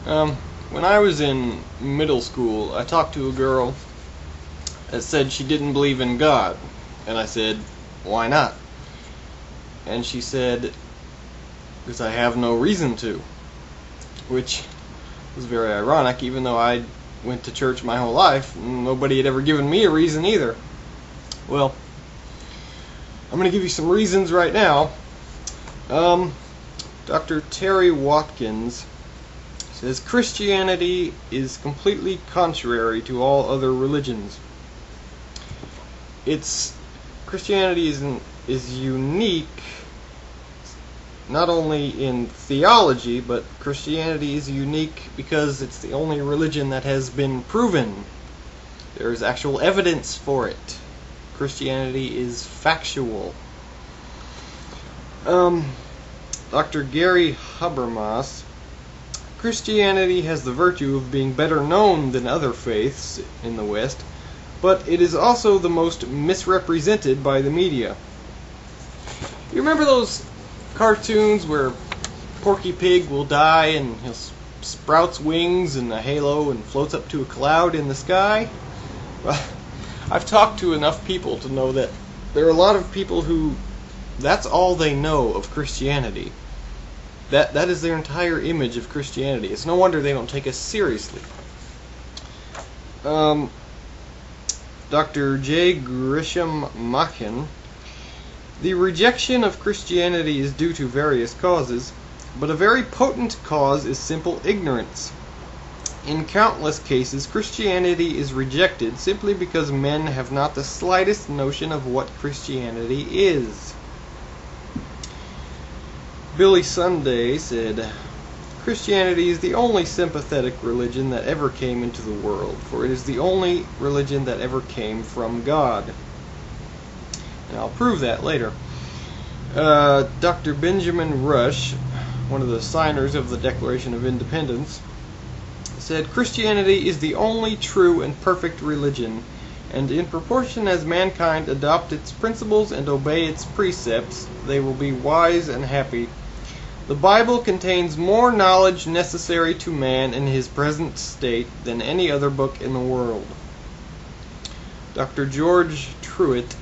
When I was in middle school, I talked to a girl that said she didn't believe in God. And I said, why not? And she said, because I have no reason to. Which was very ironic, even though I went to church my whole life. Nobody had ever given me a reason either. Well, I'm going to give you some reasons right now. Dr. Terry Watkins says Christianity is completely contrary to all other religions. Christianity is unique not only in theology, but Christianity is unique because it's the only religion that has been proven. There is actual evidence for it. Christianity is factual. Dr. Gary Habermas, Christianity has the virtue of being better known than other faiths in the West, but it is also the most misrepresented by the media. You remember those cartoons where Porky Pig will die and he sprouts wings and a halo and floats up to a cloud in the sky? Well, I've talked to enough people to know that there are a lot of people who that's all they know of Christianity. That is their entire image of Christianity. It's no wonder they don't take us seriously. Dr. J. Grisham Machen, the rejection of Christianity is due to various causes, but a very potent cause is simple ignorance. In countless cases, Christianity is rejected simply because men have not the slightest notion of what Christianity is. Billy Sunday said, Christianity is the only sympathetic religion that ever came into the world, for it is the only religion that ever came from God. And I'll prove that later. Dr. Benjamin Rush, one of the signers of the Declaration of Independence, said, Christianity is the only true and perfect religion, and in proportion as mankind adopt its principles and obey its precepts, they will be wise and happy. The Bible contains more knowledge necessary to man in his present state than any other book in the world. Dr. George Truitt,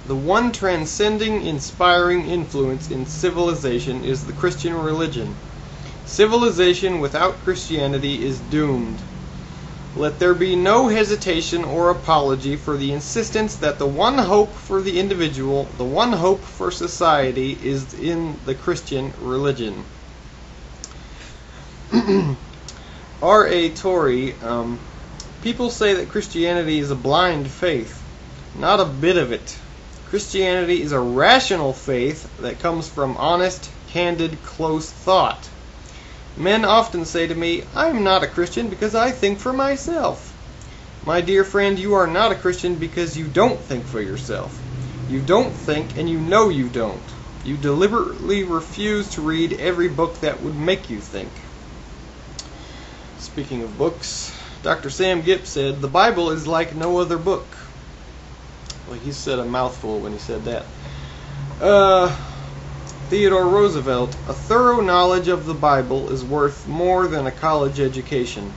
the one transcending, inspiring influence in civilization is the Christian religion. Civilization without Christianity is doomed. Let there be no hesitation or apology for the insistence that the one hope for the individual, the one hope for society, is in the Christian religion. R.A. Torrey, people say that Christianity is a blind faith. Not a bit of it. Christianity is a rational faith that comes from honest, candid, close thought. Men often say to me, I'm not a Christian because I think for myself. My dear friend, you are not a Christian because you don't think for yourself. You don't think, and you know you don't. You deliberately refuse to read every book that would make you think. Speaking of books, Dr. Sam Gipp said, the Bible is like no other book. Well, he said a mouthful when he said that. Theodore Roosevelt, a thorough knowledge of the Bible is worth more than a college education.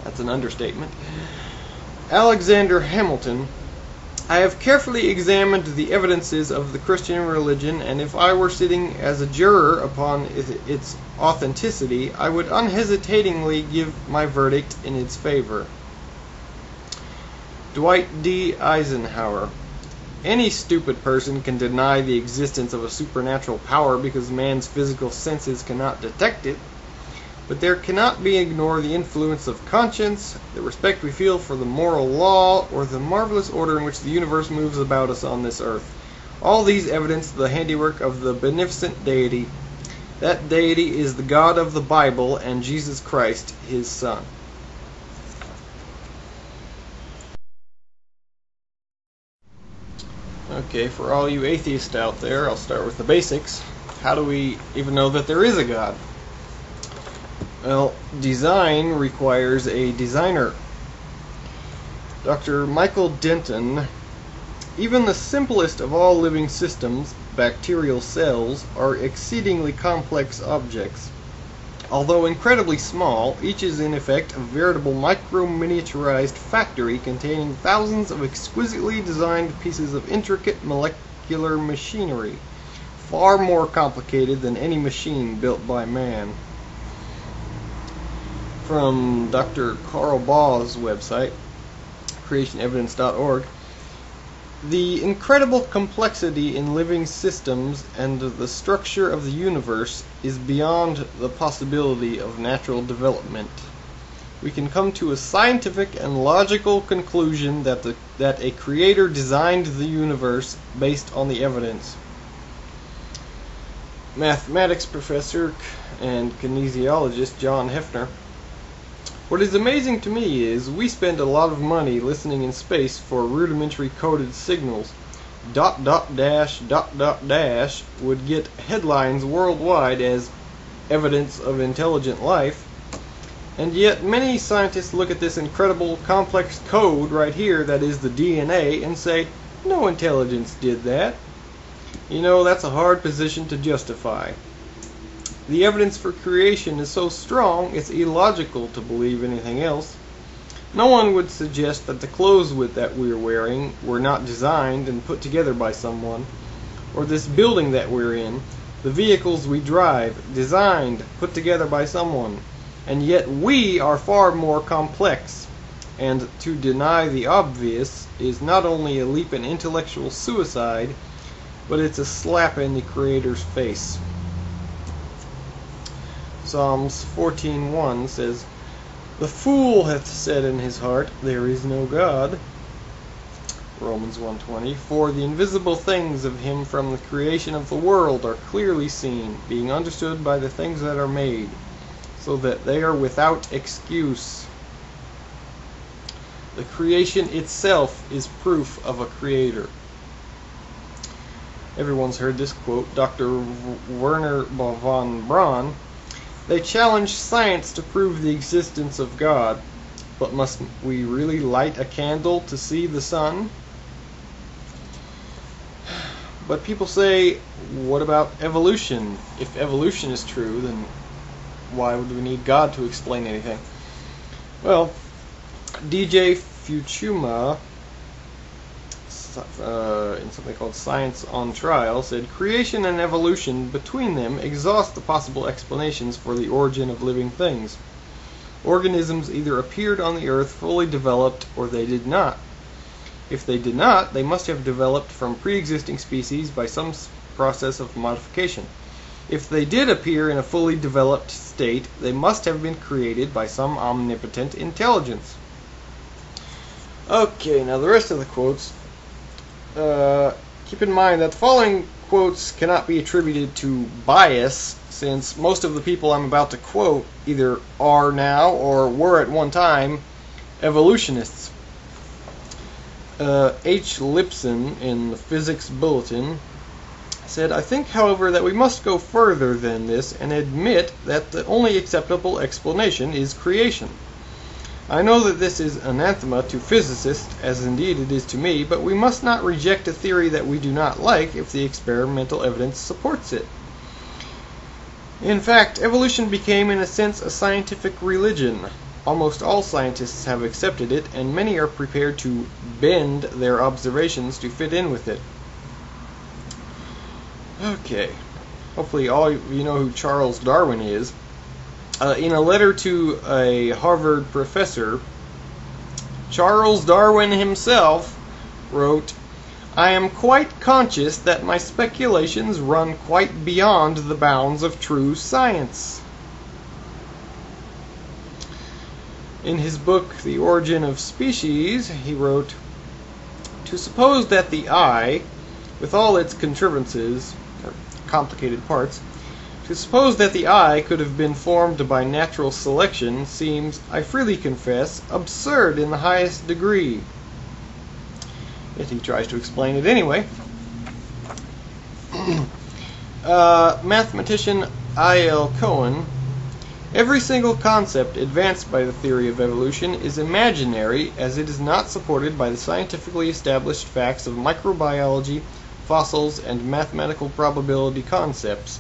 That's an understatement. Alexander Hamilton, I have carefully examined the evidences of the Christian religion, and if I were sitting as a juror upon its authenticity, I would unhesitatingly give my verdict in its favor. Dwight D. Eisenhower, any stupid person can deny the existence of a supernatural power because man's physical senses cannot detect it, but there cannot be ignored the influence of conscience, the respect we feel for the moral law, or the marvelous order in which the universe moves about us on this earth. All these evidence the handiwork of the beneficent deity. That deity is the God of the Bible and Jesus Christ, his Son. Okay, for all you atheists out there, I'll start with the basics. How do we even know that there is a God? Well, design requires a designer. Dr. Michael Denton, even the simplest of all living systems, bacterial cells, are exceedingly complex objects. Although incredibly small, each is in effect a veritable micro-miniaturized factory containing thousands of exquisitely designed pieces of intricate molecular machinery, far more complicated than any machine built by man. From Dr. Carl Baugh's website, creationevidence.org, the incredible complexity in living systems and the structure of the universe is beyond the possibility of natural development. We can come to a scientific and logical conclusion that a creator designed the universe based on the evidence. Mathematics professor and kinesiologist John Hefner. What is amazing to me is we spend a lot of money listening in space for rudimentary coded signals. ... would get headlines worldwide as evidence of intelligent life, and yet many scientists look at this incredible complex code right here that is the DNA and say, no intelligence did that. You know, that's a hard position to justify. The evidence for creation is so strong, it's illogical to believe anything else. No one would suggest that the clothes that we're wearing were not designed and put together by someone, or this building that we're in, the vehicles we drive, designed, put together by someone. And yet we are far more complex, and to deny the obvious is not only a leap in intellectual suicide, but it's a slap in the Creator's face. Psalms 14:1 says, "The fool hath said in his heart, there is no God." Romans 1:20, "For the invisible things of him from the creation of the world are clearly seen, being understood by the things that are made, so that they are without excuse." The creation itself is proof of a creator. Everyone's heard this quote. Dr. Werner von Braun: "They challenge science to prove the existence of God, but must we really light a candle to see the sun?" But people say, what about evolution? If evolution is true, then why would we need God to explain anything? Well, DJ Fuchuma, in something called Science on Trial, said creation and evolution between them exhaust the possible explanations for the origin of living things. Organisms either appeared on the earth fully developed or they did not. If they did not, they must have developed from pre-existing species by some process of modification. If they did appear in a fully developed state, they must have been created by some omnipotent intelligence. Okay, now the rest of the quotes. Keep in mind that the following quotes cannot be attributed to bias, since most of the people I'm about to quote either are now or were at one time evolutionists. H. Lipson in the Physics Bulletin said, "I think, however, that we must go further than this and admit that the only acceptable explanation is creation. I know that this is anathema to physicists, as indeed it is to me, but we must not reject a theory that we do not like if the experimental evidence supports it. In fact, evolution became in a sense a scientific religion. Almost all scientists have accepted it, and many are prepared to bend their observations to fit in with it." Okay, hopefully all of you know who Charles Darwin is. In a letter to a Harvard professor, Charles Darwin himself wrote, "I am quite conscious that my speculations run quite beyond the bounds of true science." In his book, The Origin of Species, he wrote, "To suppose that the eye, with all its contrivances, or complicated parts, to suppose that the eye could have been formed by natural selection seems, I freely confess, absurd in the highest degree." Yet he tries to explain it anyway. Mathematician I.L. Cohen: "Every single concept advanced by the theory of evolution is imaginary, as it is not supported by the scientifically established facts of microbiology, fossils, and mathematical probability concepts.